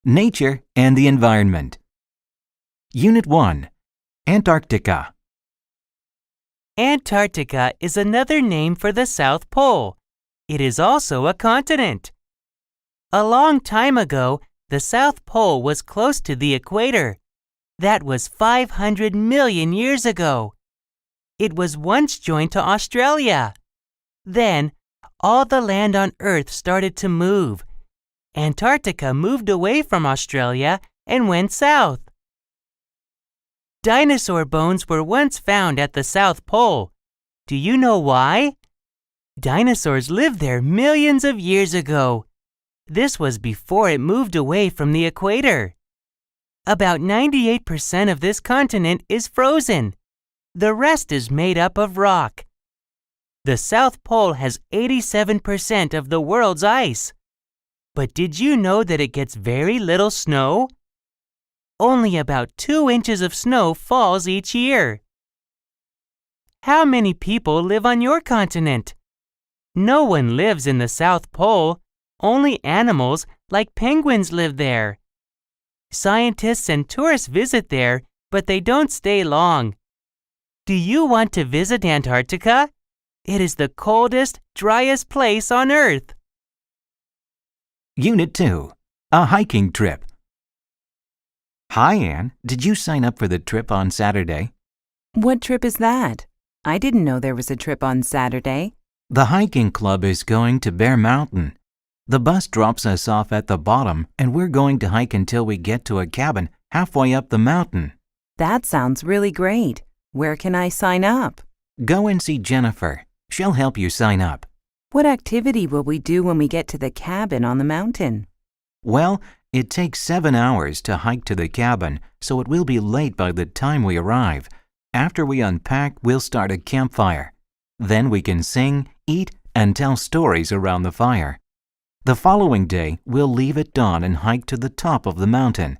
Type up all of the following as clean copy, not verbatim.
Nature and the Environment. Unit 1. Antarctica. Antarctica is another name for the South Pole. It is also a continent. A long time ago, the South Pole was close to the equator. That was 500 million years ago. It was once joined to Australia. Then, all the land on Earth started to move. Antarctica moved away from Australia and went south. Dinosaur bones were once found at the South Pole. Do you know why? Dinosaurs lived there millions of years ago. This was before it moved away from the equator. About 98% of this continent is frozen. The rest is made up of rock. The South Pole has 87% of the world's ice. But did you know that it gets very little snow? Only about 2 inches of snow falls each year. How many people live on your continent? No one lives in the South Pole. Only animals like penguins live there. Scientists and tourists visit there, but they don't stay long. Do you want to visit Antarctica? It is the coldest, driest place on Earth. Unit 2. A hiking trip. Hi, Anne. Did you sign up for the trip on Saturday? What trip is that? I didn't know there was a trip on Saturday. The hiking club is going to Bear Mountain. The bus drops us off at the bottom, and we're going to hike until we get to a cabin halfway up the mountain. That sounds really great. Where can I sign up? Go and see Jennifer. She'll help you sign up. What activity will we do when we get to the cabin on the mountain? Well, it takes 7 hours to hike to the cabin, so it will be late by the time we arrive. After we unpack, we'll start a campfire. Then we can sing, eat, and tell stories around the fire. The following day, we'll leave at dawn and hike to the top of the mountain.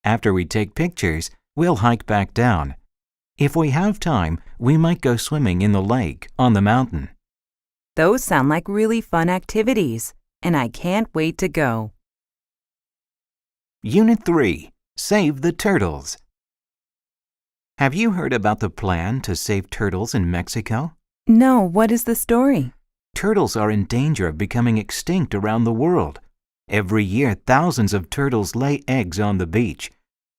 After we take pictures, we'll hike back down. If we have time, we might go swimming in the lake on the mountain. Those sound like really fun activities, and I can't wait to go. Unit 3. Save the Turtles. Have you heard about the plan to save turtles in Mexico? No, what is the story? Turtles are in danger of becoming extinct around the world. Every year, thousands of turtles lay eggs on the beach.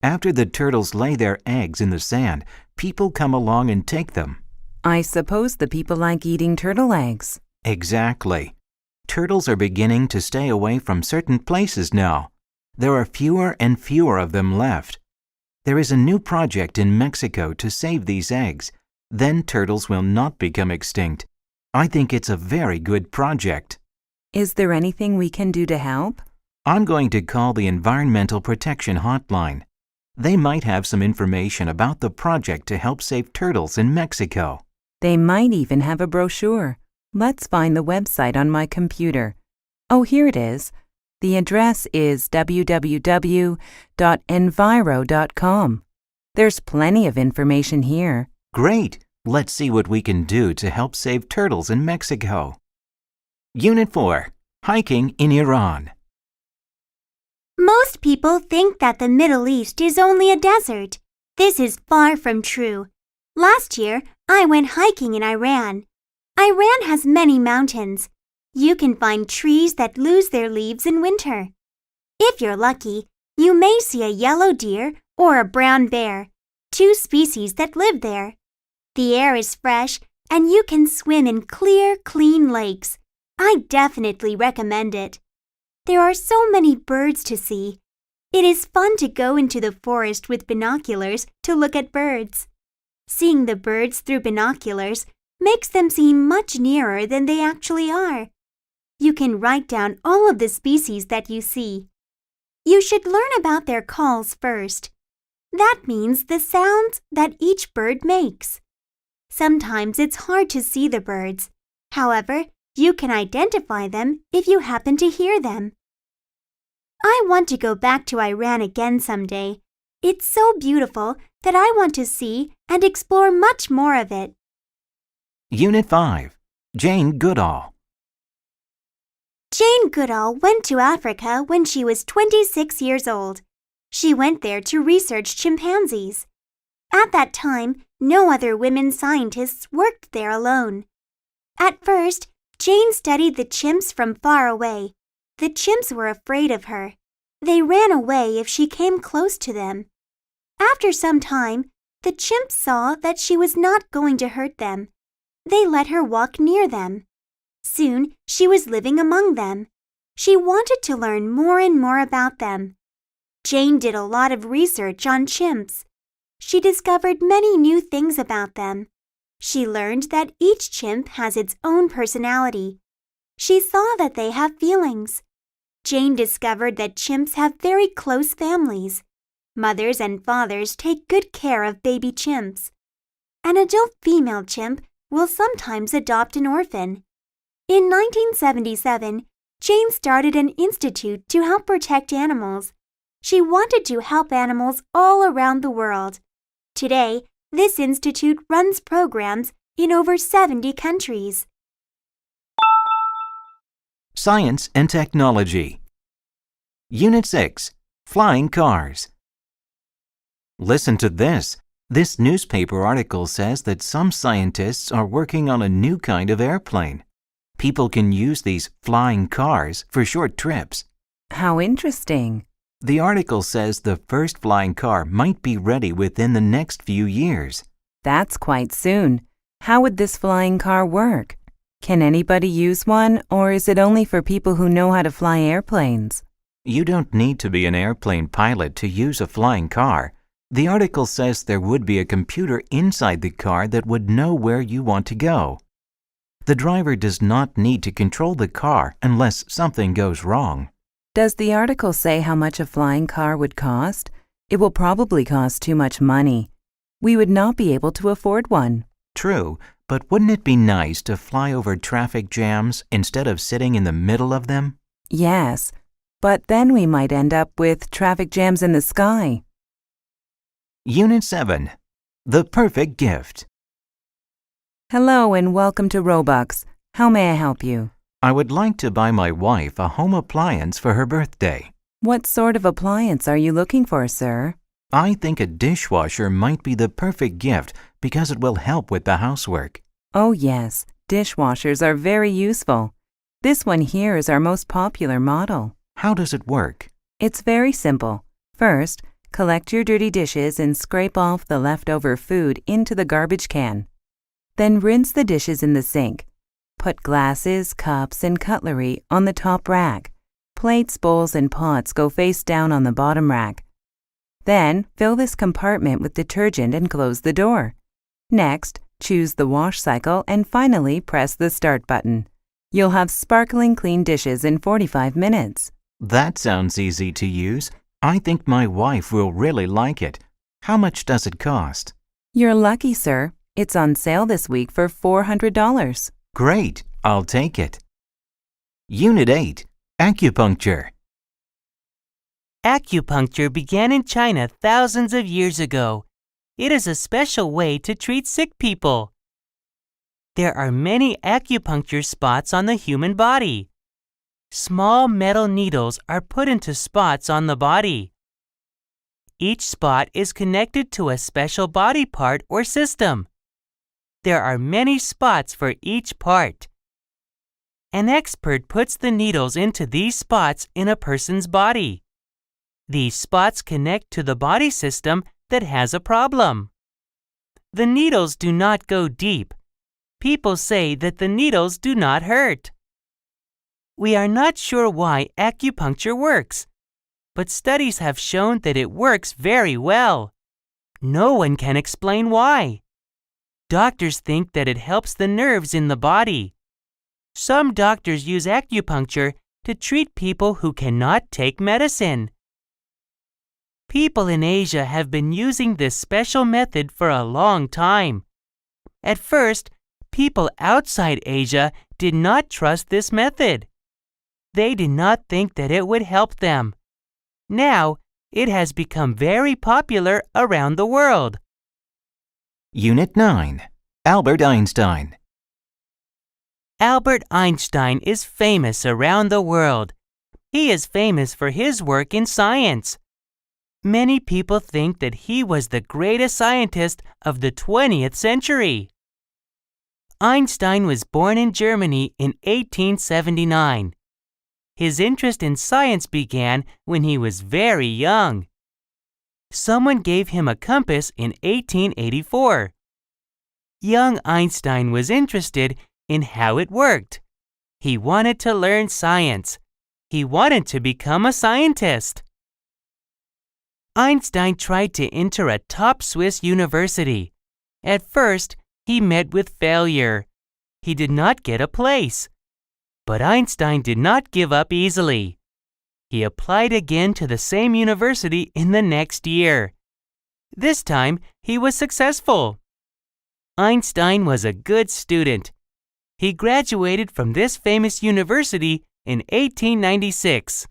After the turtles lay their eggs in the sand, people come along and take them. I suppose the people like eating turtle eggs. Exactly. Turtles are beginning to stay away from certain places now. There are fewer and fewer of them left. There is a new project in Mexico to save these eggs. Then turtles will not become extinct. I think it's a very good project. Is there anything we can do to help? I'm going to call the Environmental Protection Hotline. They might have some information about the project to help save turtles in Mexico. They might even have a brochure. Let's find the website on my computer. Oh, here it is. The address is www.enviro.com. There's plenty of information here. Great! Let's see what we can do to help save turtles in Mexico. Unit 4. Hiking in Iran. Most people think that the Middle East is only a desert. This is far from true. Last year, I went hiking in Iran. Iran has many mountains. You can find trees that lose their leaves in winter. If you're lucky, you may see a yellow deer or a brown bear, 2 species that live there. The air is fresh and you can swim in clear, clean lakes. I definitely recommend it. There are so many birds to see. It is fun to go into the forest with binoculars to look at birds. Seeing the birds through binoculars makes them seem much nearer than they actually are. You can write down all of the species that you see. You should learn about their calls first. That means the sounds that each bird makes. Sometimes it's hard to see the birds. However, you can identify them if you happen to hear them. I want to go back to Iran again someday. It's so beautiful that I want to see and explore much more of it. Unit 5. Jane Goodall. Jane Goodall went to Africa when she was 26 years old. She went there to research chimpanzees. At that time, no other women scientists worked there alone. At first, Jane studied the chimps from far away. The chimps were afraid of her. They ran away if she came close to them. After some time, the chimps saw that she was not going to hurt them. They let her walk near them. Soon, she was living among them. She wanted to learn more and more about them. Jane did a lot of research on chimps. She discovered many new things about them. She learned that each chimp has its own personality. She saw that they have feelings. Jane discovered that chimps have very close families. Mothers and fathers take good care of baby chimps. An adult female chimp will sometimes adopt an orphan. In 1977, Jane started an institute to help protect animals. She wanted to help animals all around the world. Today, this institute runs programs in over 70 countries. Science and Technology. Unit 6. Flying Cars. Listen to this. This newspaper article says that some scientists are working on a new kind of airplane. People can use these flying cars for short trips. How interesting. The article says the first flying car might be ready within the next few years. That's quite soon. How would this flying car work? Can anybody use one, or is it only for people who know how to fly airplanes? You don't need to be an airplane pilot to use a flying car. The article says there would be a computer inside the car that would know where you want to go. The driver does not need to control the car unless something goes wrong. Does the article say how much a flying car would cost? It will probably cost too much money. We would not be able to afford one. True, but wouldn't it be nice to fly over traffic jams instead of sitting in the middle of them? Yes, but then we might end up with traffic jams in the sky. Unit 7. The Perfect Gift. Hello and welcome to Robux. How may I help you? I would like to buy my wife a home appliance for her birthday. What sort of appliance are you looking for, sir? I think a dishwasher might be the perfect gift because it will help with the housework. Oh yes, dishwashers are very useful. This one here is our most popular model. How does it work? It's very simple. First, collect your dirty dishes and scrape off the leftover food into the garbage can. Then rinse the dishes in the sink. Put glasses, cups, and cutlery on the top rack. Plates, bowls, and pots go face down on the bottom rack. Then, fill this compartment with detergent and close the door. Next, choose the wash cycle and finally press the start button. You'll have sparkling clean dishes in 45 minutes. That sounds easy to use. I think my wife will really like it. How much does it cost? You're lucky, sir. It's on sale this week for $400. Great, I'll take it. Unit 8. Acupuncture. Acupuncture began in China thousands of years ago. It is a special way to treat sick people. There are many acupuncture spots on the human body. Small metal needles are put into spots on the body. Each spot is connected to a special body part or system. There are many spots for each part. An expert puts the needles into these spots in a person's body. These spots connect to the body system that has a problem. The needles do not go deep. People say that the needles do not hurt. We are not sure why acupuncture works, but studies have shown that it works very well. No one can explain why. Doctors think that it helps the nerves in the body. Some doctors use acupuncture to treat people who cannot take medicine. People in Asia have been using this special method for a long time. At first, people outside Asia did not trust this method. They did not think that it would help them. Now, it has become very popular around the world. Unit 9. Albert Einstein. Albert Einstein is famous around the world. He is famous for his work in science. Many people think that he was the greatest scientist of the 20th century. Einstein was born in Germany in 1879. His interest in science began when he was very young. Someone gave him a compass in 1884. Young Einstein was interested in how it worked. He wanted to learn science. He wanted to become a scientist. Einstein tried to enter a top Swiss university. At first, he met with failure. He did not get a place. But Einstein did not give up easily. He applied again to the same university in the next year. This time, he was successful. Einstein was a good student. He graduated from this famous university in 1896.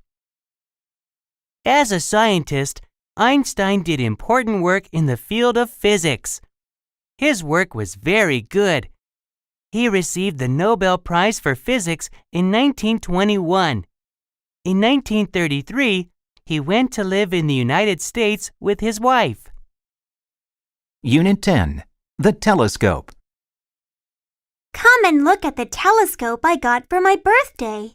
As a scientist, Einstein did important work in the field of physics. His work was very good. He received the Nobel Prize for Physics in 1921. In 1933, he went to live in the United States with his wife. Unit 10. The Telescope. Come and look at the telescope I got for my birthday.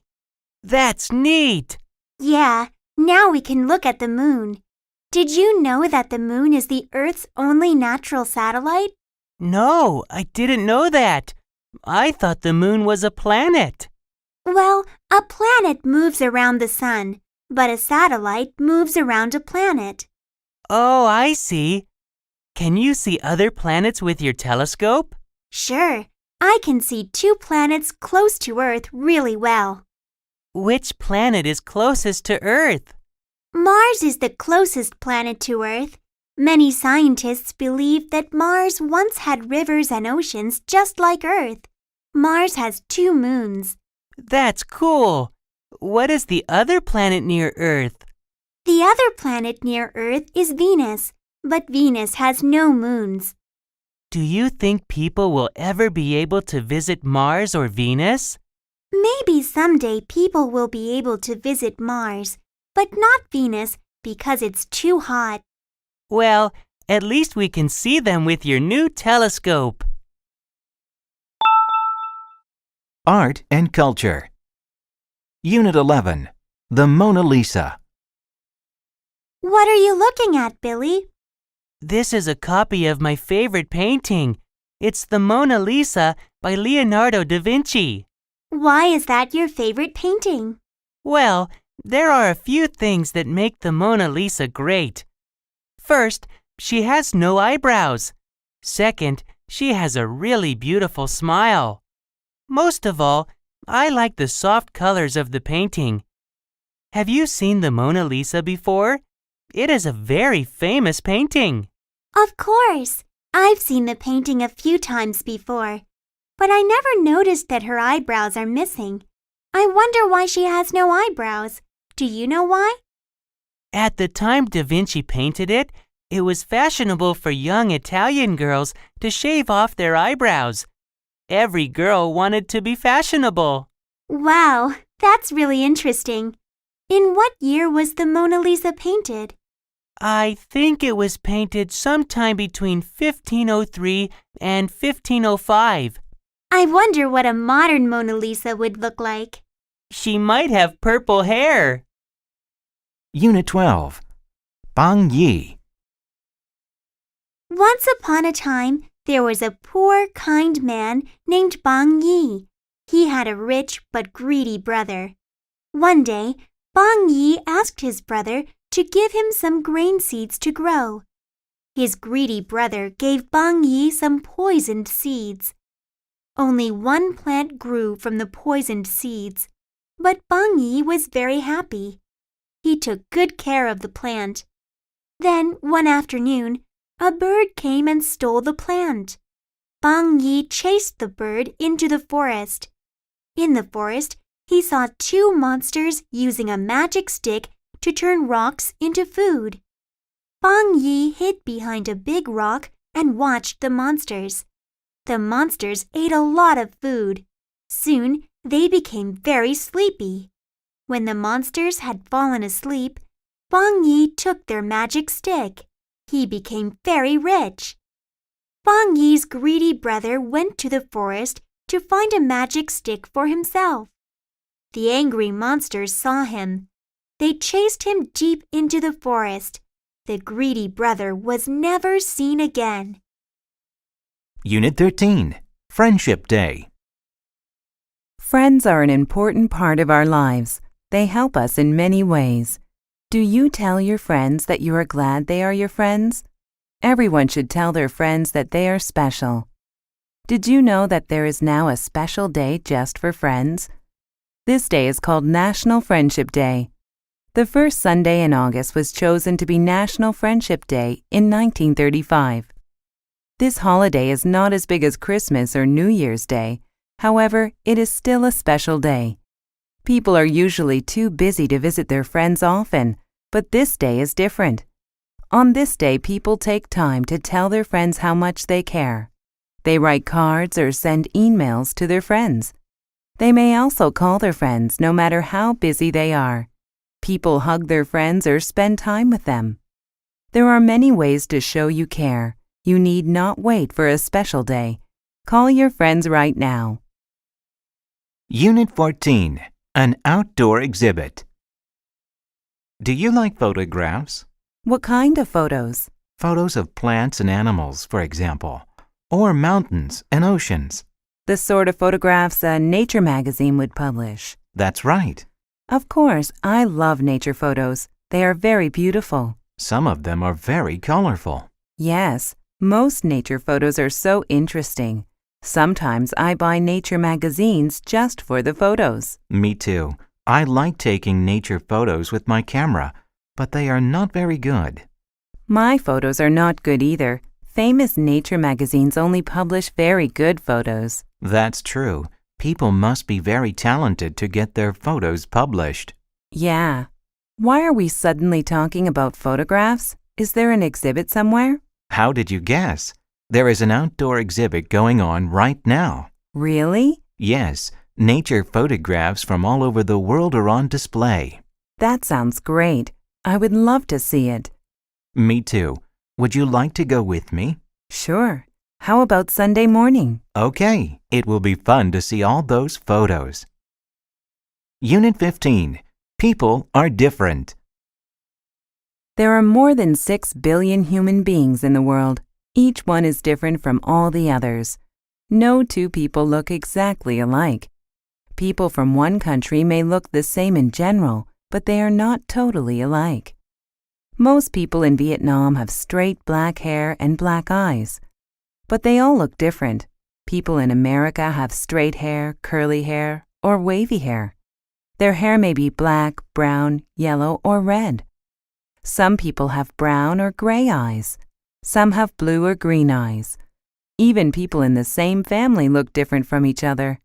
That's neat! Yeah, now we can look at the moon. Did you know that the moon is the Earth's only natural satellite? No, I didn't know that. I thought the moon was a planet. Well, a planet moves around the sun, but a satellite moves around a planet. Oh, I see. Can you see other planets with your telescope? Sure, I can see 2 planets close to Earth really well. Which planet is closest to Earth? Mars is the closest planet to Earth. Many scientists believe that Mars once had rivers and oceans just like Earth. Mars has 2 moons. That's cool. What is the other planet near Earth? The other planet near Earth is Venus, but Venus has no moons. Do you think people will ever be able to visit Mars or Venus? Maybe someday people will be able to visit Mars, but not Venus because it's too hot. Well, at least we can see them with your new telescope. Art and Culture. Unit 11. The Mona Lisa. What are you looking at, Billy? This is a copy of my favorite painting. It's the Mona Lisa by Leonardo da Vinci. Why is that your favorite painting? Well, there are a few things that make the Mona Lisa great. First, she has no eyebrows. Second, she has a really beautiful smile. Most of all, I like the soft colors of the painting. Have you seen the Mona Lisa before? It is a very famous painting. Of course. I've seen the painting a few times before, but I never noticed that her eyebrows are missing. I wonder why she has no eyebrows. Do you know why? At the time Da Vinci painted it, it was fashionable for young Italian girls to shave off their eyebrows. Every girl wanted to be fashionable. Wow, that's really interesting. In what year was the Mona Lisa painted? I think it was painted sometime between 1503 and 1505. I wonder what a modern Mona Lisa would look like. She might have purple hair. Unit 12. Bang Yi. Once upon a time, there was a poor, kind man named Bang Yi. He had a rich but greedy brother. One day, Bang Yi asked his brother to give him some grain seeds to grow. His greedy brother gave Bang Yi some poisoned seeds. Only one plant grew from the poisoned seeds, but Bang Yi was very happy. He took good care of the plant. Then, one afternoon, a bird came and stole the plant. Bang Yi chased the bird into the forest. In the forest, he saw 2 monsters using a magic stick to turn rocks into food. Bang Yi hid behind a big rock and watched the monsters. The monsters ate a lot of food. Soon they became very sleepy. When the monsters had fallen asleep, Fang Yi took their magic stick. He became very rich. Fang Yi's greedy brother went to the forest to find a magic stick for himself. The angry monsters saw him. They chased him deep into the forest. The greedy brother was never seen again. Unit 13. Friendship Day. Friends are an important part of our lives. They help us in many ways. Do you tell your friends that you are glad they are your friends? Everyone should tell their friends that they are special. Did you know that there is now a special day just for friends? This day is called National Friendship Day. The first Sunday in August was chosen to be National Friendship Day in 1935. This holiday is not as big as Christmas or New Year's Day. However, it is still a special day. People are usually too busy to visit their friends often, but this day is different. On this day, people take time to tell their friends how much they care. They write cards or send emails to their friends. They may also call their friends no matter how busy they are. People hug their friends or spend time with them. There are many ways to show you care. You need not wait for a special day. Call your friends right now. Unit 14. An outdoor exhibit. Do you like photographs? What kind of photos? Photos of plants and animals, for example, or mountains and oceans. The sort of photographs a nature magazine would publish. That's right. Of course, I love nature photos. They are very beautiful. Some of them are very colorful. Yes, most nature photos are so interesting. Sometimes I buy nature magazines just for the photos. Me too. I like taking nature photos with my camera, but they are not very good. My photos are not good either. Famous nature magazines only publish very good photos. That's true. People must be very talented to get their photos published. Yeah. Why are we suddenly talking about photographs? Is there an exhibit somewhere? How did you guess? There is an outdoor exhibit going on right now. Really? Yes, nature photographs from all over the world are on display. That sounds great. I would love to see it. Me too. Would you like to go with me? Sure. How about Sunday morning? Okay, it will be fun to see all those photos. Unit 15. People are different. There are more than 6 billion human beings in the world. Each one is different from all the others. No two people look exactly alike. People from one country may look the same in general, but they are not totally alike. Most people in Vietnam have straight black hair and black eyes. But they all look different. People in America have straight hair, curly hair, or wavy hair. Their hair may be black, brown, yellow, or red. Some people have brown or gray eyes. Some have blue or green eyes. Even people in the same family look different from each other.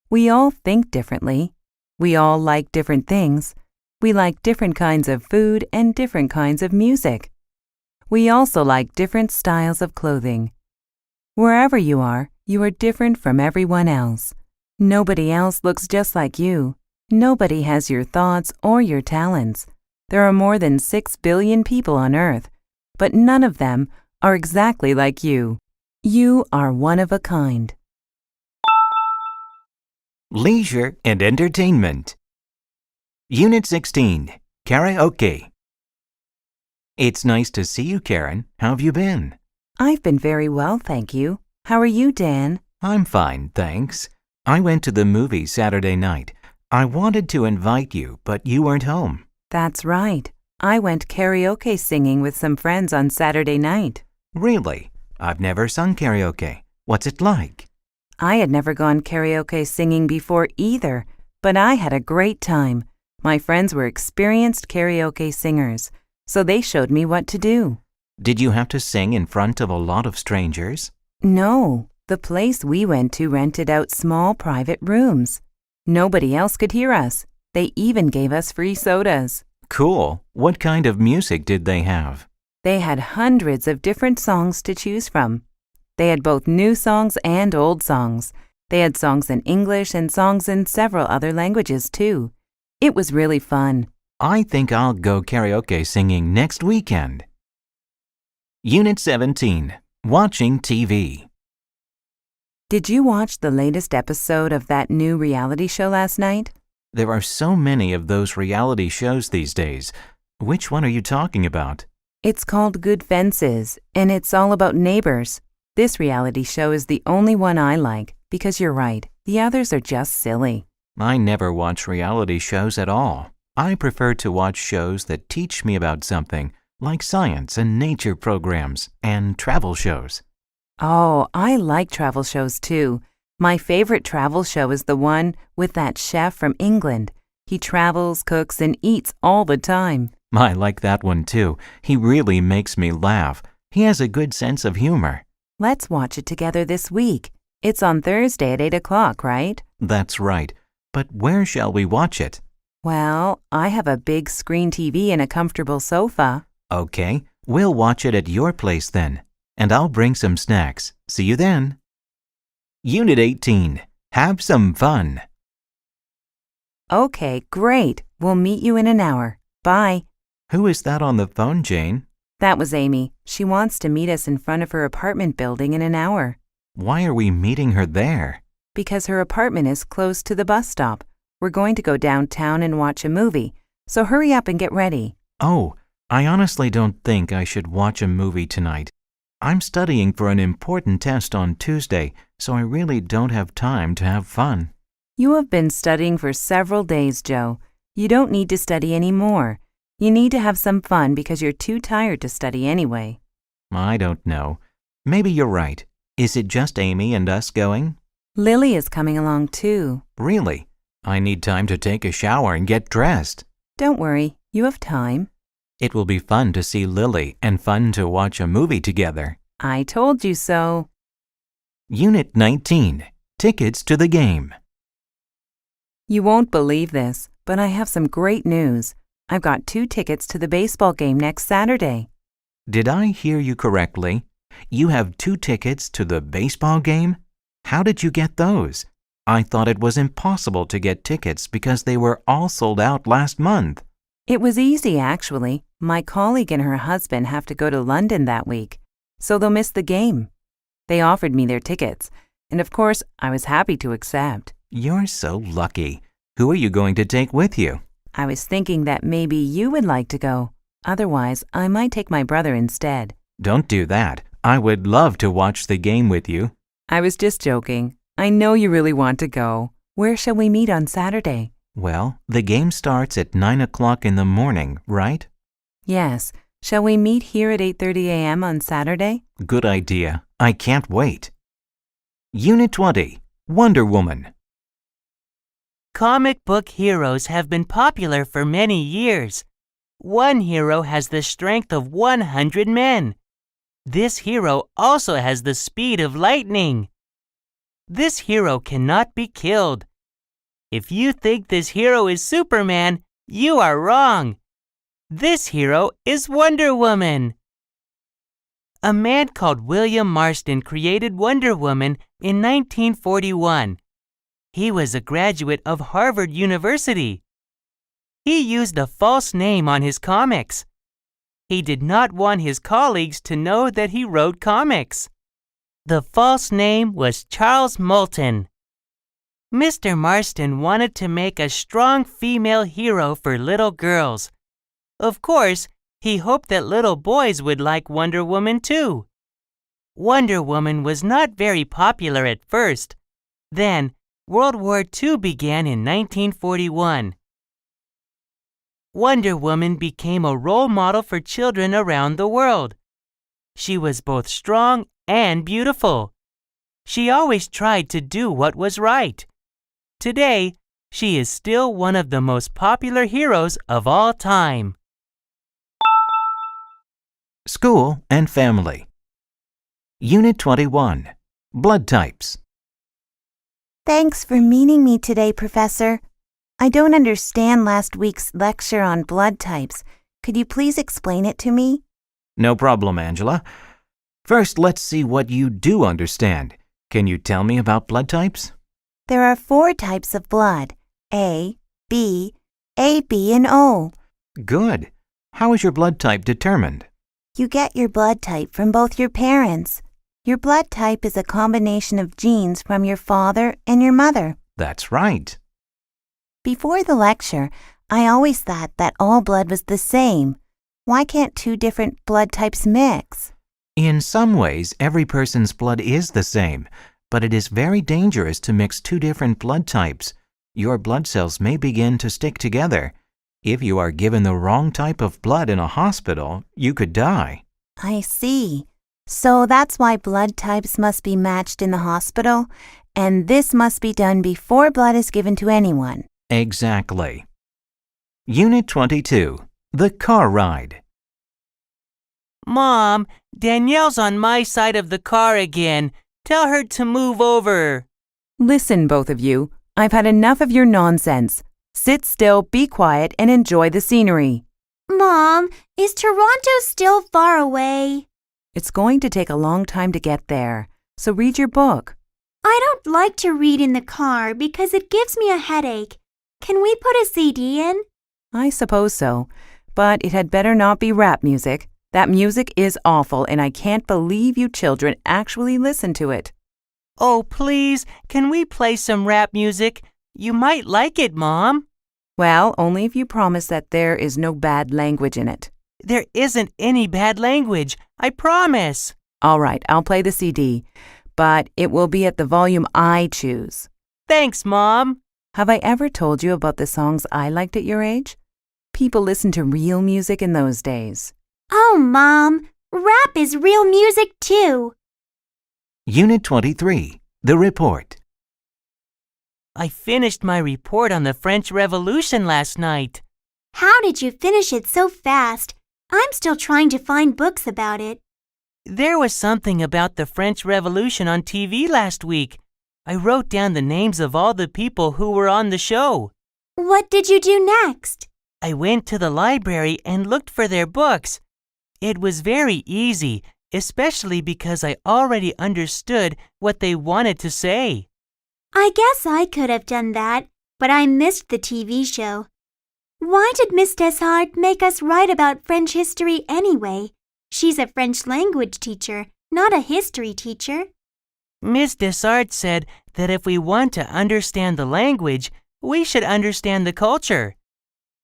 We all think differently. We all like different things. We like different kinds of food and different kinds of music. We also like different styles of clothing. Wherever you are different from everyone else. Nobody else looks just like you. Nobody has your thoughts or your talents. There are more than 6 billion people on Earth, but none of them are exactly like you. You are one of a kind. Leisure and entertainment. Unit 16. Karaoke. It's nice to see you, Karen. How have you been? I've been very well, thank you. How are you, Dan? I'm fine, thanks. I went to the movies Saturday night. I wanted to invite you, but you weren't home. That's right. I went karaoke singing with some friends on Saturday night. Really? I've never sung karaoke. What's it like? I had never gone karaoke singing before either, but I had a great time. My friends were experienced karaoke singers, so they showed me what to do. Did you have to sing in front of a lot of strangers? No, the place we went to rented out small private rooms. Nobody else could hear us. They even gave us free sodas. Cool. What kind of music did they have? They had hundreds of different songs to choose from. They had both new songs and old songs. They had songs in English and songs in several other languages, too. It was really fun. I think I'll go karaoke singing next weekend. Unit 17. Watching TV. Did you watch the latest episode of that new reality show last night? There are so many of those reality shows these days. Which one are you talking about? It's called Good Fences, and it's all about neighbors. This reality show is the only one I like, because you're right, the others are just silly. I never watch reality shows at all. I prefer to watch shows that teach me about something, like science and nature programs and travel shows. Oh, I like travel shows too. My favorite travel show is the one with that chef from England. He travels, cooks, and eats all the time. I like that one too. He really makes me laugh. He has a good sense of humor. Let's watch it together this week. It's on Thursday at 8 o'clock, right? That's right. But where shall we watch it? Well, I have a big screen TV and a comfortable sofa. Okay, we'll watch it at your place then. And I'll bring some snacks. See you then. Unit 18. Have some fun. Okay, great. We'll meet you in an hour. Bye. Who is that on the phone, Jane? That was Amy. She wants to meet us in front of her apartment building in an hour. Why are we meeting her there? Because her apartment is close to the bus stop. We're going to go downtown and watch a movie. So hurry up and get ready. Oh, I honestly don't think I should watch a movie tonight. I'm studying for an important test on Tuesday, so I really don't have time to have fun. You have been studying for several days, Joe. You don't need to study anymore. You need to have some fun because you're too tired to study anyway. I don't know. Maybe you're right. Is it just Amy and us going? Lily is coming along too. Really? I need time to take a shower and get dressed. Don't worry, you have time. It will be fun to see Lily and fun to watch a movie together. I told you so. Unit 19. Tickets to the game. You won't believe this, but I have some great news. I've got 2 tickets to the baseball game next Saturday. Did I hear you correctly? You have 2 tickets to the baseball game? How did you get those? I thought it was impossible to get tickets because they were all sold out last month. It was easy, actually. My colleague and her husband have to go to London that week, so they'll miss the game. They offered me their tickets, and of course, I was happy to accept. You're so lucky. Who are you going to take with you? I was thinking that maybe you would like to go. Otherwise, I might take my brother instead. Don't do that. I would love to watch the game with you. I was just joking. I know you really want to go. Where shall we meet on Saturday? Well, the game starts at 9 o'clock in the morning, right? Yes. Shall we meet here at 8:30 a.m. on Saturday? Good idea. I can't wait. Unit 20. Wonder Woman. Comic book heroes have been popular for many years. One hero has the strength of 100 men. This hero also has the speed of lightning. This hero cannot be killed. If you think this hero is Superman, you are wrong. This hero is Wonder Woman. A man called William Marston created Wonder Woman in 1941. He was a graduate of Harvard University. He used a false name on his comics. He did not want his colleagues to know that he wrote comics. The false name was Charles Moulton. Mr. Marston wanted to make a strong female hero for little girls. Of course, he hoped that little boys would like Wonder Woman too. Wonder Woman was not very popular at first. Then, World War II began in 1941. Wonder Woman became a role model for children around the world. She was both strong and beautiful. She always tried to do what was right. Today, she is still one of the most popular heroes of all time. School and Family. Unit 21. Blood Types. Thanks for meeting me today, Professor. I don't understand last week's lecture on blood types. Could you please explain it to me? No problem, Angela. First, let's see what you do understand. Can you tell me about blood types? There are 4 types of blood: A, B, AB, and O. Good. How is your blood type determined? You get your blood type from both your parents. Your blood type is a combination of genes from your father and your mother. That's right. Before the lecture, I always thought that all blood was the same. Why can't 2 different blood types mix? In some ways, every person's blood is the same, but it is very dangerous to mix 2 different blood types. Your blood cells may begin to stick together. If you are given the wrong type of blood in a hospital, you could die. I see. So that's why blood types must be matched in the hospital, and this must be done before blood is given to anyone. Exactly. Unit 22. The car ride. Mom, Danielle's on my side of the car again. Tell her to move over. Listen, both of you. I've had enough of your nonsense. Sit still, be quiet, and enjoy the scenery. Mom, is Toronto still far away? It's going to take a long time to get there, so read your book. I don't like to read in the car because it gives me a headache. Can we put a CD in? I suppose so, but it had better not be rap music. That music is awful, and I can't believe you children actually listen to it. Oh, please, can we play some rap music? You might like it, Mom. Well, only if you promise that there is no bad language in it. There isn't any bad language, I promise. All right, I'll play the CD, but it will be at the volume I choose. Thanks, Mom. Have I ever told you about the songs I liked at your age? People listened to real music in those days. Oh, Mom, rap is real music too. Unit 23. The report. I finished my report on the French Revolution last night. How did you finish it so fast? I'm still trying to find books about it. There was something about the French Revolution on TV last week. I wrote down the names of all the people who were on the show. What did you do next? I went to the library and looked for their books. It was very easy, especially because I already understood what they wanted to say. I guess I could have done that, but I missed the TV show. Why did Miss Deshart make us write about French history anyway? She's a French language teacher, not a history teacher. Miss Deshart said that if we want to understand the language, we should understand the culture.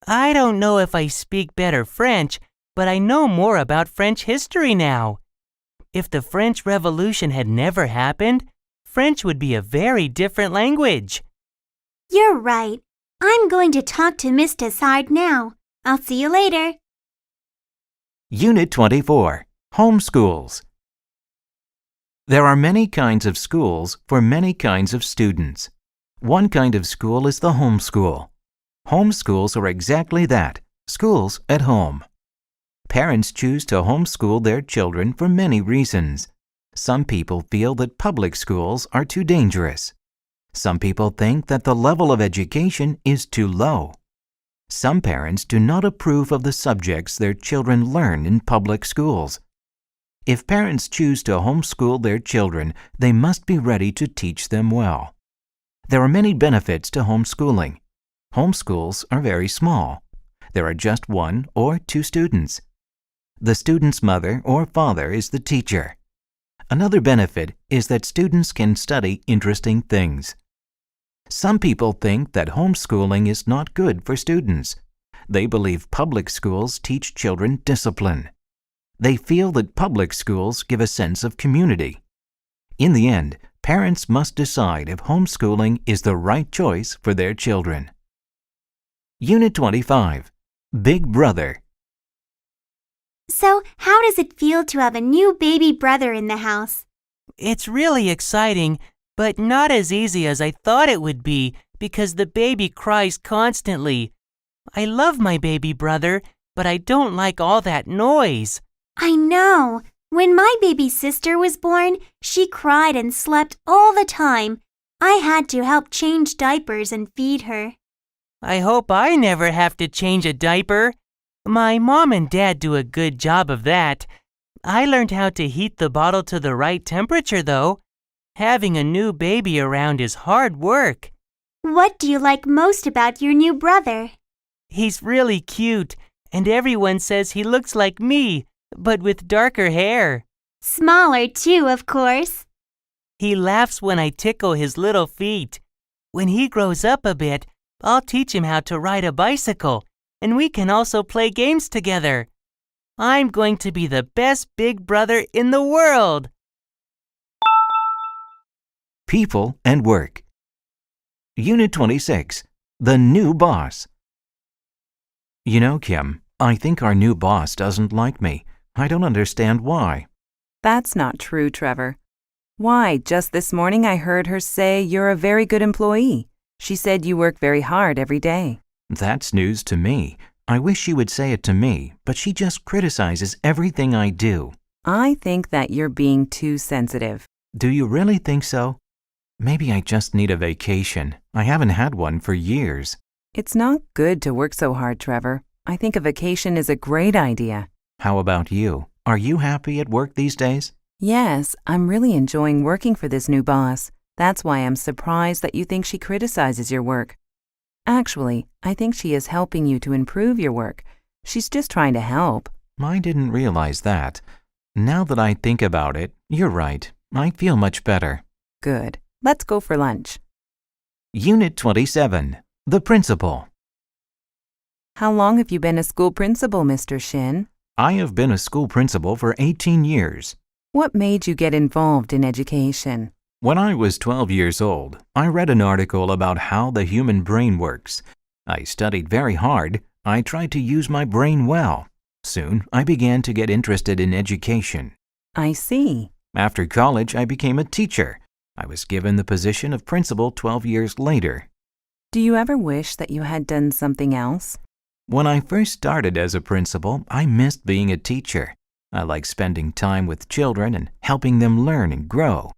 I don't know if I speak better French, but I know more about French history now. If the French Revolution had never happened, French would be a very different language. You're right. I'm going to talk to Miss Deshart now. I'll see you later. Unit 24. Homeschools. There are many kinds of schools for many kinds of students. One kind of school is the homeschool. Homeschools are exactly that, schools at home. Parents choose to homeschool their children for many reasons. Some people feel that public schools are too dangerous. Some people think that the level of education is too low. Some parents do not approve of the subjects their children learn in public schools. If parents choose to homeschool their children, they must be ready to teach them well. There are many benefits to homeschooling. Homeschools are very small. There are just 1 or 2 students. The student's mother or father is the teacher. Another benefit is that students can study interesting things. Some people think that homeschooling is not good for students. They believe public schools teach children discipline. They feel that public schools give a sense of community. In the end, parents must decide if homeschooling is the right choice for their children. Unit 25. Big Brother. So, how does it feel to have a new baby brother in the house? It's really exciting, but not as easy as I thought it would be because the baby cries constantly. I love my baby brother, but I don't like all that noise. I know. When my baby sister was born, she cried and slept all the time. I had to help change diapers and feed her. I hope I never have to change a diaper. My mom and dad do a good job of that. I learned how to heat the bottle to the right temperature, though. Having a new baby around is hard work. What do you like most about your new brother? He's really cute, and everyone says he looks like me, but with darker hair. Smaller too, of course. He laughs when I tickle his little feet. When he grows up a bit, I'll teach him how to ride a bicycle, and we can also play games together. I'm going to be the best big brother in the world. People and Work. Unit 26. The New Boss. You know, Kim, I think our new boss doesn't like me. I don't understand why. That's not true, Trevor. Why, just this morning I heard her say you're a very good employee. She said you work very hard every day. That's news to me. I wish she would say it to me, but she just criticizes everything I do. I think that you're being too sensitive. Do you really think so? Maybe I just need a vacation. I haven't had one for years. It's not good to work so hard, Trevor. I think a vacation is a great idea. How about you? Are you happy at work these days? Yes, I'm really enjoying working for this new boss. That's why I'm surprised that you think she criticizes your work. Actually, I think she is helping you to improve your work. She's just trying to help. I didn't realize that. Now that I think about it, you're right. I feel much better. Good. Let's go for lunch. Unit 27. The Principal. How long have you been a school principal, Mr. Shin? I have been a school principal for 18 years. What made you get involved in education? When I was 12 years old, I read an article about how the human brain works. I studied very hard. I tried to use my brain well. Soon, I began to get interested in education. I see. After college, I became a teacher. I was given the position of principal 12 years later. Do you ever wish that you had done something else? When I first started as a principal, I missed being a teacher. I liked spending time with children and helping them learn and grow.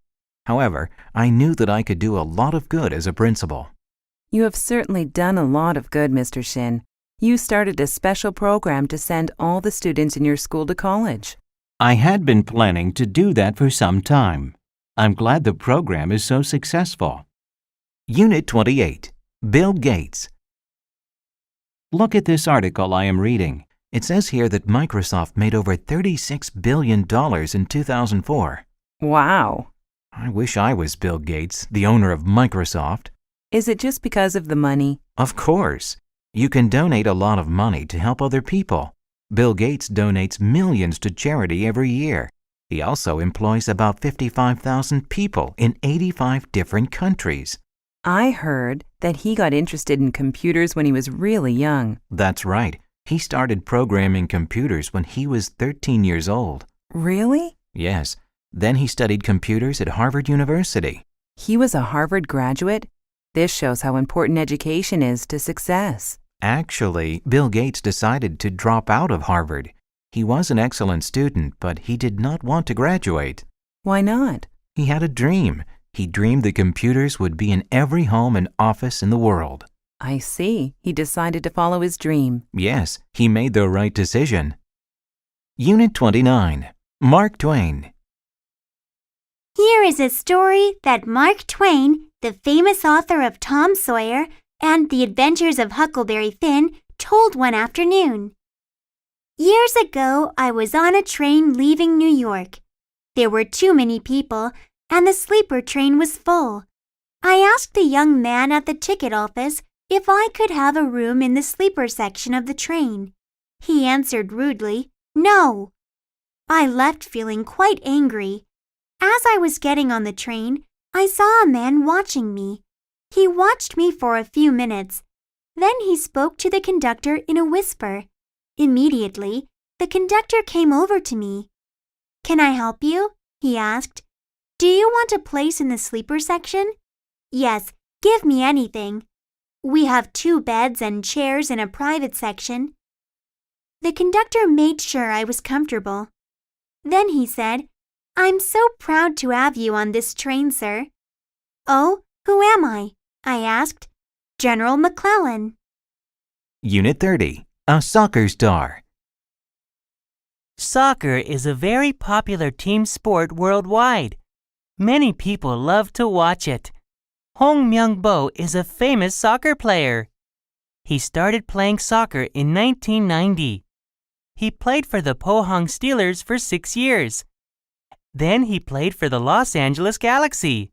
However, I knew that I could do a lot of good as a principal. You have certainly done a lot of good, Mr. Shin. You started a special program to send all the students in your school to college. I had been planning to do that for some time. I'm glad the program is so successful. Unit 28. Bill Gates. Look at this article I am reading. It says here that Microsoft made over $36 billion in 2004. Wow. I wish I was Bill Gates, the owner of Microsoft. Is it just because of the money? Of course. You can donate a lot of money to help other people. Bill Gates donates millions to charity every year. He also employs about 55,000 people in 85 different countries. I heard that he got interested in computers when he was really young. That's right. He started programming computers when he was 13 years old. Really? Yes. Then he studied computers at Harvard University. He was a Harvard graduate? This shows how important education is to success. Actually, Bill Gates decided to drop out of Harvard. He was an excellent student, but he did not want to graduate. Why not? He had a dream. He dreamed the computers would be in every home and office in the world. I see. He decided to follow his dream. Yes, he made the right decision. Unit 29. Mark Twain. Here is a story that Mark Twain, the famous author of Tom Sawyer and The Adventures of Huckleberry Finn, told one afternoon. Years ago, I was on a train leaving New York. There were too many people, and the sleeper train was full. I asked the young man at the ticket office if I could have a room in the sleeper section of the train. He answered rudely, "No." I left feeling quite angry. As I was getting on the train, I saw a man watching me. He watched me for a few minutes. Then he spoke to the conductor in a whisper. Immediately, the conductor came over to me. "Can I help you?" he asked. "Do you want a place in the sleeper section?" "Yes, give me anything. We have 2 beds and chairs in a private section." The conductor made sure I was comfortable. Then he said, "I'm so proud to have you on this train, sir." "Oh, who am I?" I asked. "General McClellan." Unit 30. A soccer star. Soccer is a very popular team sport worldwide. Many people love to watch it. Hong Myung-bo is a famous soccer player. He started playing soccer in 1990. He played for the Pohang Steelers for 6 years. Then he played for the Los Angeles Galaxy.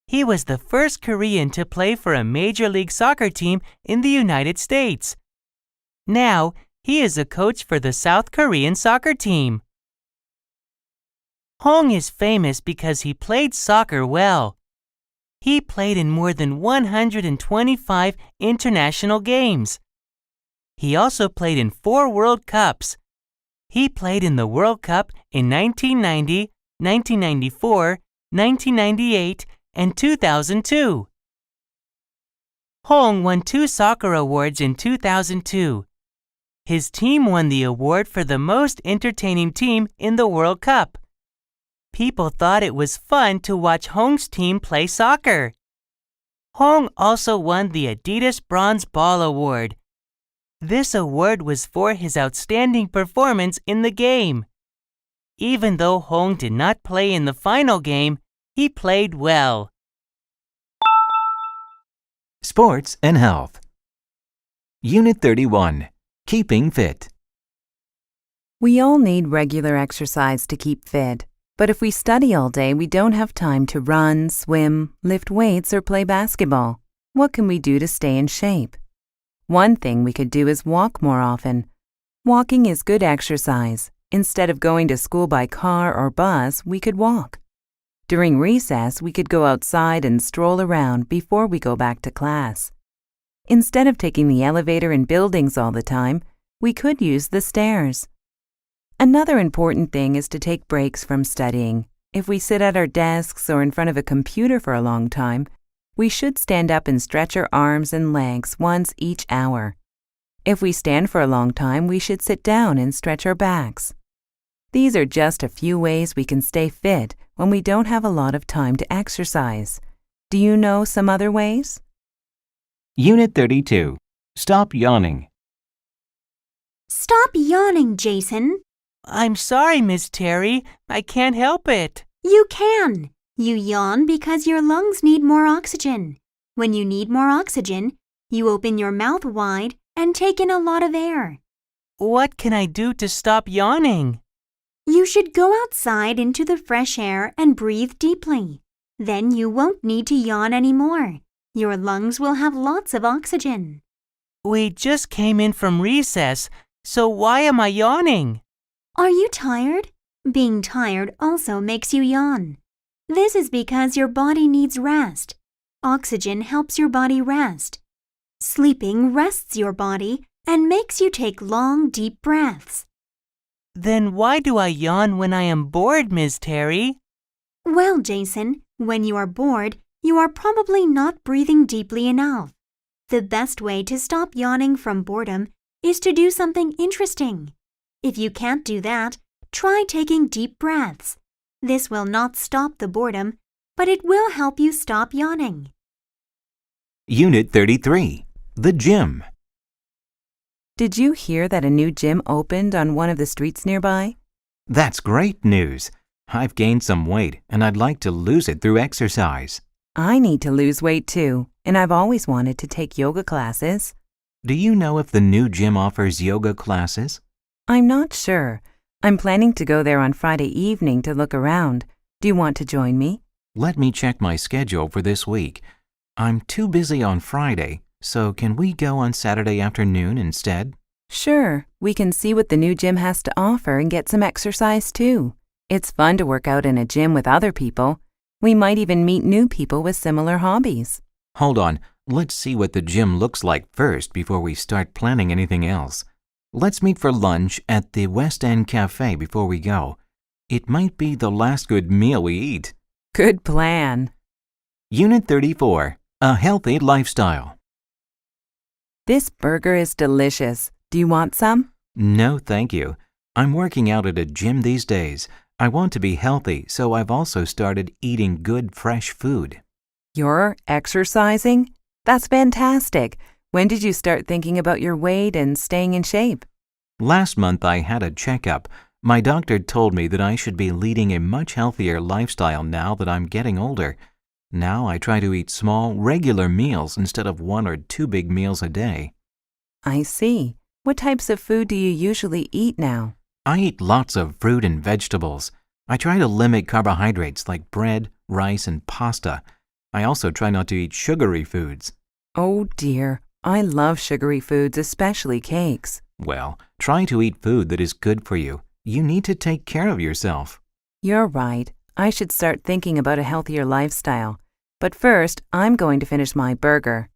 He was the first Korean to play for a Major League Soccer team in the United States. Now, he is a coach for the South Korean soccer team. Hong is famous because he played soccer well. He played in more than 125 international games. He also played in 4 World Cups. He played in the World Cup in 1990, 1994, 1998, and 2002. Hong won 2 soccer awards in 2002. His team won the award for the most entertaining team in the World Cup. People thought it was fun to watch Hong's team play soccer. Hong also won the Adidas Bronze Ball Award. This award was for his outstanding performance in the game. Even though Hong did not play in the final game, he played well. Sports and Health. Unit 31. Keeping Fit. We all need regular exercise to keep fit. But if we study all day, we don't have time to run, swim, lift weights, or play basketball. What can we do to stay in shape? One thing we could do is walk more often. Walking is good exercise. Instead of going to school by car or bus, we could walk. During recess, we could go outside and stroll around before we go back to class. Instead of taking the elevator in buildings all the time, we could use the stairs. Another important thing is to take breaks from studying. If we sit at our desks or in front of a computer for a long time, we should stand up and stretch our arms and legs once each hour. If we stand for a long time, we should sit down and stretch our backs. These are just a few ways we can stay fit when we don't have a lot of time to exercise. Do you know some other ways? Unit 32. Stop yawning. Stop yawning, Jason. I'm sorry, Miss Terry. I can't help it. You can. You yawn because your lungs need more oxygen. When you need more oxygen, you open your mouth wide and take in a lot of air. What can I do to stop yawning? You should go outside into the fresh air and breathe deeply. Then you won't need to yawn anymore. Your lungs will have lots of oxygen. We just came in from recess, so why am I yawning? Are you tired? Being tired also makes you yawn. This is because your body needs rest. Oxygen helps your body rest. Sleeping rests your body and makes you take long, deep breaths. Then why do I yawn when I am bored, Miss Terry? Well, Jason, when you are bored, you are probably not breathing deeply enough. The best way to stop yawning from boredom is to do something interesting. If you can't do that, try taking deep breaths. This will not stop the boredom, but it will help you stop yawning. Unit 33. The Gym. Did you hear that a new gym opened on one of the streets nearby? That's great news. I've gained some weight and I'd like to lose it through exercise. I need to lose weight too, and I've always wanted to take yoga classes. Do you know if the new gym offers yoga classes? I'm not sure. I'm planning to go there on Friday evening to look around. Do you want to join me? Let me check my schedule for this week. I'm too busy on Friday, so can we go on Saturday afternoon instead? Sure, we can see what the new gym has to offer and get some exercise too. It's fun to work out in a gym with other people. We might even meet new people with similar hobbies. Hold on, let's see what the gym looks like first before we start planning anything else. Let's meet for lunch at the West End Cafe before we go. It might be the last good meal we eat. Good plan. Unit 34. A Healthy Lifestyle. This burger is delicious. Do you want some? No, thank you. I'm working out at a gym these days. I want to be healthy, so I've also started eating good fresh food. You're exercising? That's fantastic. When did you start thinking about your weight and staying in shape? Last month I had a checkup, My doctor told me that I should be leading a much healthier lifestyle now that I'm getting older. Now I try to eat small, regular meals instead of 1 or 2 big meals a day. I see. What types of food do you usually eat now? I eat lots of fruit and vegetables. I try to limit carbohydrates like bread, rice, and pasta. I also try not to eat sugary foods. Oh dear, I love sugary foods, especially cakes. Well, try to eat food that is good for you. You need to take care of yourself. You're right. I should start thinking about a healthier lifestyle. But first, I'm going to finish my burger.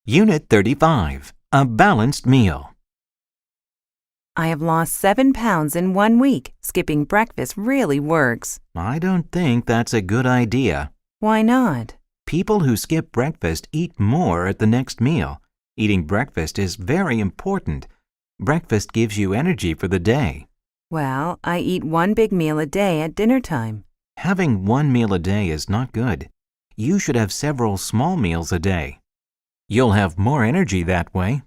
Unit 35. A balanced meal. I have lost 7 pounds in 1 week. Skipping breakfast really works. I don't think that's a good idea. Why not? People who skip breakfast eat more at the next meal. Eating breakfast is very important. Breakfast gives you energy for the day. Well, I eat 1 big meal a day at dinner time. Having 1 meal a day is not good. You should have several small meals a day. You'll have more energy that way.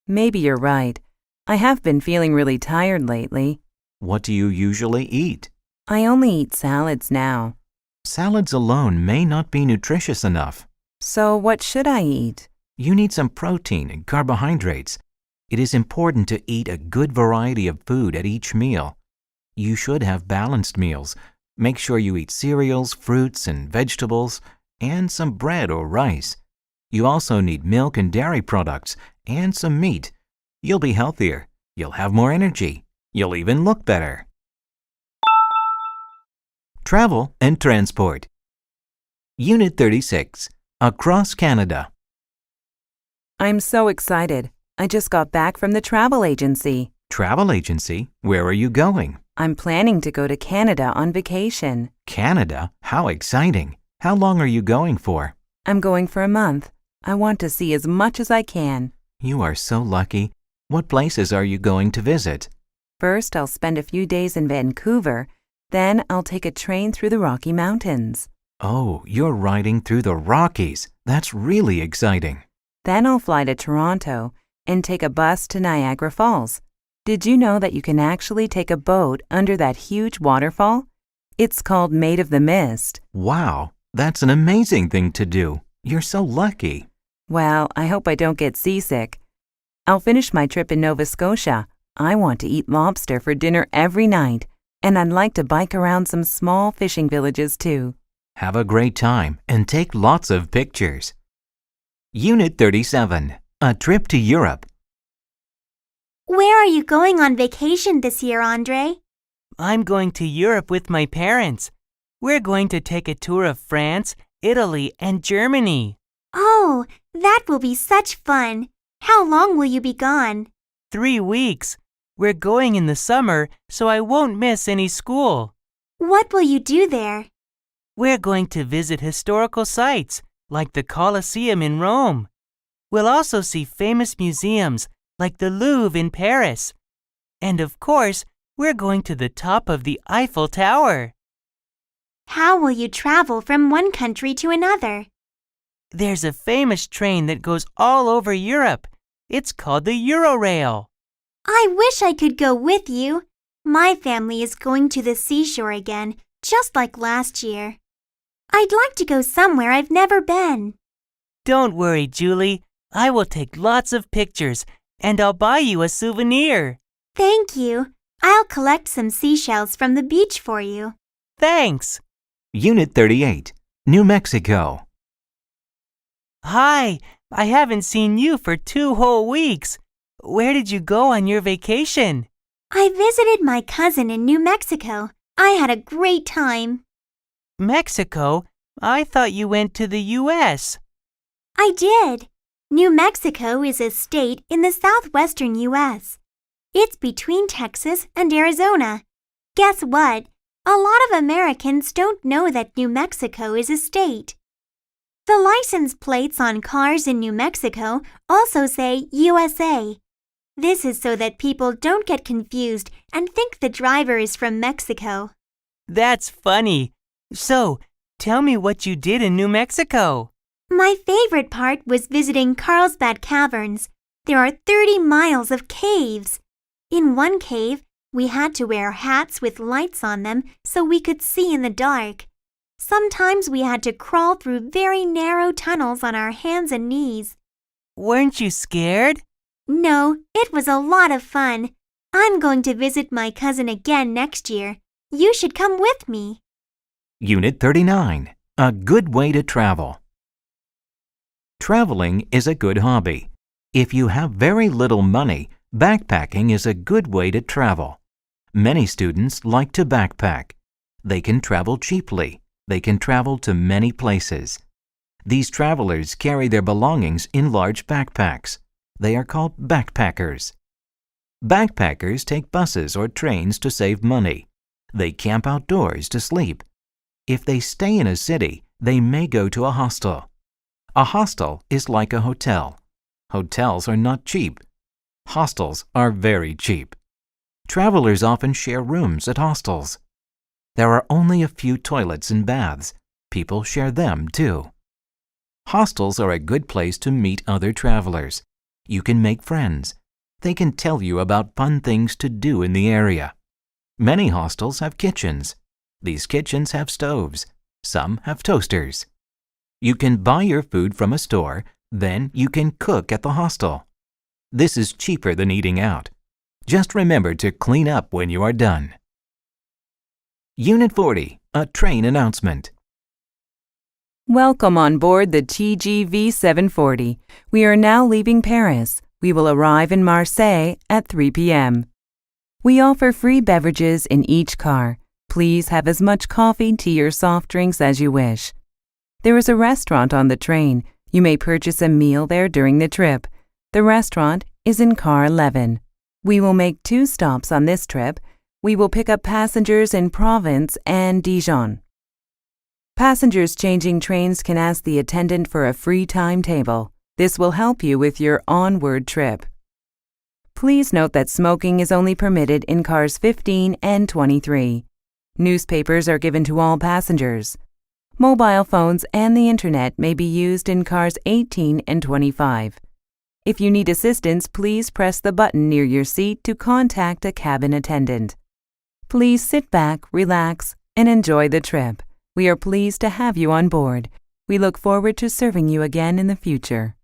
Maybe you're right. I have been feeling really tired lately. What do you usually eat? I only eat salads now. Salads alone may not be nutritious enough. So what should I eat? You need some protein and carbohydrates. It is important to eat a good variety of food at each meal. You should have balanced meals. Make sure you eat cereals, fruits, and vegetables, and some bread or rice. You also need milk and dairy products, and some meat. You'll be healthier. You'll have more energy. You'll even look better. Travel and Transport. Unit 36. Across Canada. I'm so excited. I just got back from the travel agency. Travel agency? Where are you going? I'm planning to go to Canada on vacation. Canada? How exciting! How long are you going for? I'm going for a month. I want to see as much as I can. You are so lucky. What places are you going to visit? First, I'll spend a few days in Vancouver. Then I'll take a train through the Rocky Mountains. Oh, you're riding through the Rockies. That's really exciting. Then I'll fly to Toronto and take a bus to Niagara Falls. Did you know that you can actually take a boat under that huge waterfall? It's called Maid of the Mist. Wow, that's an amazing thing to do. You're so lucky. Well, I hope I don't get seasick. I'll finish my trip in Nova Scotia. I want to eat lobster for dinner every night, and I'd like to bike around some small fishing villages too. Have a great time and take lots of pictures. Unit 37. A trip to Europe. Where are you going on vacation this year, Andre? I'm going to Europe with my parents. We're going to take a tour of France, Italy, and Germany. Oh, that will be such fun. How long will you be gone? 3 weeks. We're going in the summer, so I won't miss any school. What will you do there? We're going to visit historical sites, like the Colosseum in Rome. We'll also see famous museums, like the Louvre in Paris. And of course, we're going to the top of the Eiffel Tower. How will you travel from one country to another? There's a famous train that goes all over Europe. It's called the Eurorail. I wish I could go with you. My family is going to the seashore again, just like last year. I'd like to go somewhere I've never been. Don't worry, Julie. I will take lots of pictures, and I'll buy you a souvenir. Thank you. I'll collect some seashells from the beach for you. Thanks. Unit 38. New Mexico. Hi, I haven't seen you for 2 whole weeks. Where did you go on your vacation? I visited my cousin in New Mexico. I had a great time. Mexico? I thought you went to the U.S. I did. New Mexico is a state in the southwestern U.S. It's between Texas and Arizona. Guess what? A lot of Americans don't know that New Mexico is a state. The license plates on cars in New Mexico also say USA. This is so that people don't get confused and think the driver is from Mexico. That's funny. So, tell me what you did in New Mexico. My favorite part was visiting Carlsbad Caverns. There are 30 miles of caves. In one cave, We had to wear hats with lights on them so we could see in the dark. Sometimes we had to crawl through very narrow tunnels on our hands and knees. Weren't you scared? No, it was a lot of fun. I'm going to visit my cousin again next year. You should come with me. Unit 39. A good way to travel. Traveling is a good hobby. If you have very little money, backpacking is a good way to travel. Many students like to backpack. They can travel cheaply. They can travel to many places. These travelers carry their belongings in large backpacks. They are called backpackers. Backpackers take buses or trains to save money. They camp outdoors to sleep. If they stay in a city, they may go to a hostel. A hostel is like a hotel. Hotels are not cheap. Hostels are very cheap. Travelers often share rooms at hostels. There are only a few toilets and baths. People share them too. Hostels are a good place to meet other travelers. You can make friends. They can tell you about fun things to do in the area. Many hostels have kitchens. These kitchens have stoves. Some have toasters. You can buy your food from a store, then you can cook at the hostel. This is cheaper than eating out. Just remember to clean up when you are done. Unit 40. A train announcement. Welcome on board the TGV 740. We are now leaving Paris. We will arrive in Marseille at 3 p.m. We offer free beverages in each car. Please have as much coffee, tea, or soft drinks as you wish. There is a restaurant on the train. You may purchase a meal there during the trip. The restaurant is in car 11. We will make 2 stops on this trip. We will pick up passengers in Provence and Dijon. Passengers changing trains can ask the attendant for a free timetable. This will help you with your onward trip. Please note that smoking is only permitted in cars 15 and 23. Newspapers are given to all passengers. Mobile phones and the internet may be used in cars 18 and 25. If you need assistance, please press the button near your seat to contact a cabin attendant. Please sit back, relax, and enjoy the trip. We are pleased to have you on board. We look forward to serving you again in the future.